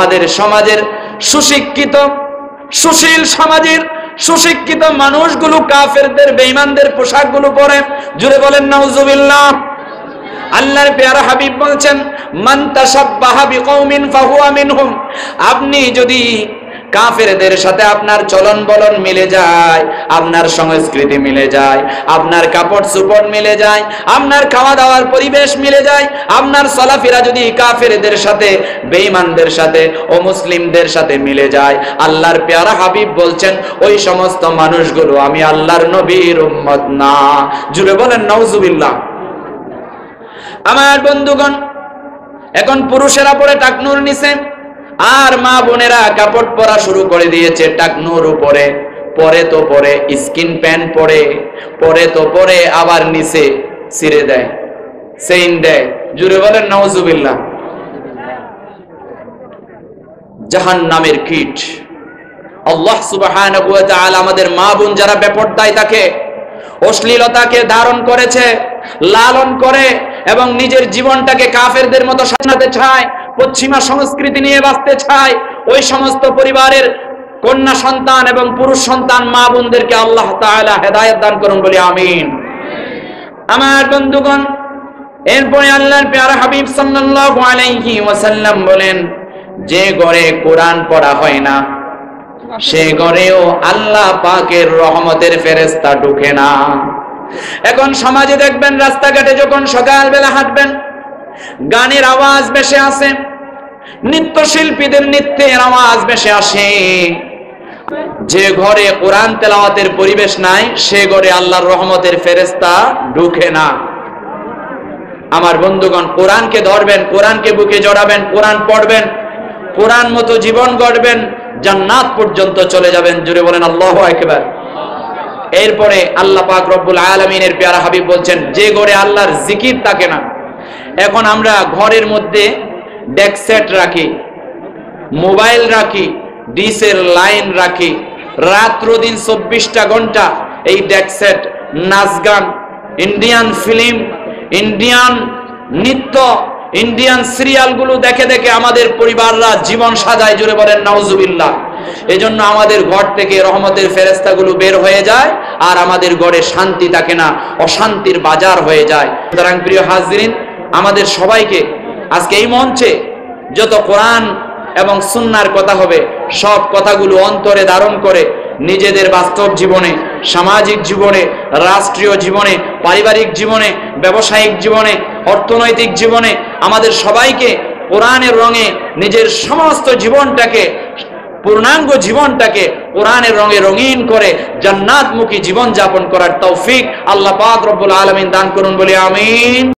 আমাদের সমাজের সুশিক্ষিত সুশীল সমাজের সুশিক্ষিত মানুষগুলো কাফেরদের বেঈমানদের পোশাকগুলো পরে। জুড়ে বলেন নাউজুবিল্লাহ। আল্লাহর পেয়ারা হাবিব বলছেন, মান তাশাব্বাহা বিকওমিন ফাহুয়া মিনহুম। আপনি যদি কাফেরদের সাথে আপনার চলন বলন মিলে যায়, আপনার সংস্কৃতি মিলে যায়, আপনার কাপড় চোপড় মিলে যায়, আপনার খাওয়া দাওয়ার পরিবেশ মিলে যায়, আপনার চলাফেরা যদি কাফেরদের সাথে বেঈমানদের সাথে ও মুসলিমদের সাথে মিলে যায়, আল্লাহর পেয়ারা হাবিব বলছেন ওই সমস্ত মানুষগুলো আমি আল্লাহর নবীর উম্মত না। জুড়ে বলেন নাউজুবিল্লাহ। আমার বন্ধুগণ, এখন পুরুষেরা পরে টাকনুর নিচে, আর মা বোনেরা কাপড় পরা শুরু করে দিয়েছে টাকনুর উপরে। পরে তো পরে স্কিন প্যান্ট পরে তো পরে আবার নিচে ছিঁড়ে দেয়, চেইন দেয়। জুড়ে বলেন নাউজুবিল্লাহ। জাহান্নামের কীট। আল্লাহ সুবহানাহু ওয়া তাআলা আমাদের মা বোন যারা বেপরদায় থাকে, অশ্লীলতাকে ধারণ করেছে, লালন করে এবং নিজের জীবনটাকে কাফেরদের মতো সাজাতে চায়, পশ্চিমা সংস্কৃতি নিয়ে বাঁচতে চায়, ওই সমস্ত পরিবারের কন্যা সন্তান এবং পুরুষ সন্তান মা বোনদেরকে আল্লাহ তাআলা হেদায়েত দান করুন বলি আমিন। আমার বন্ধুগণ, এরপরে আল্লাহর প্যারা হাবিব সাল্লাল্লাহু আলাইহি ওয়াসাল্লাম বলেন, যে ঘরে কোরআন পড়া হয় না সে ঘরেও আল্লাহ পাকের রহমতের ফেরেশতা ঢুকে না। এখন সমাজে দেখবেন রাস্তাঘাটে যখন সকালবেলা হাঁটবেন, গানের আওয়াজ ভেসে আসে, নৃত্যশিল্পীদের নৃত্যের আওয়াজ ভেসে আসে। যে ঘরে কোরআন তেলাওয়াতের পরিবেশ নাই সে ঘরে আল্লাহর রহমতের ফেরেশতা ঢুকে না। আমার বন্ধুগণ, কোরআনকে ধরবেন, কোরআনকে বুকে জড়াবেন, কোরআন পড়বেন, কোরআন মতো জীবন গড়বেন, জান্নাত পর্যন্ত চলে যাবেন। জুড়ে বলেন আল্লাহু আকবার। এরপরে আল্লাহ পাক রব্বুল আলামিনের প্যারা হাবিব বলছেন, যে ঘরে আল্লাহর জিকির থাকে না। এখন আমরা ঘরের মধ্যে ডেক সেট রাখি, মোবাইল রাখি, ডিশের লাইন রাখি, রাত্র দিন 24টা ঘন্টা এই ডেক সেট, নাচ গান, ইন্ডিয়ান ফিল্ম, ইন্ডিয়ান নৃত্য, ইন্ডিয়ান সিরিয়ালগুলো দেখে দেখে আমাদের পরিবাররা জীবন সাজায়। জুড়ে বলেন নাউজুবিল্লাহ। এজন্য আমাদের ঘর থেকে রহমতের ফেরেশতাগুলো বের হয়ে যায়, আর আমাদের ঘরে শান্তি থাকে না, অশান্তির বাজার হয়ে যায়। সুতরাং প্রিয় হাজরিন, আমাদের সবাইকে আজকে এই মঞ্চে যত কোরআন এবং সুন্নাহর কথা হবে, সব কথাগুলো অন্তরে ধারণ করে নিজেদের বাস্তব জীবনে, সামাজিক জীবনে, রাষ্ট্রীয় জীবনে, পারিবারিক জীবনে, ব্যবসায়িক জীবনে, অর্থনৈতিক জীবনে আমাদের সবাইকে কোরআনের রঙে নিজের সমস্ত জীবনটাকে, পূর্ণাঙ্গ জীবনটাকে কোরআনের রঙে রঙিন করে জান্নাতমুখী জীবন যাপন করার তৌফিক আল্লাহ পাক রব্বুল আলামিন দান করুন বলে আমিন।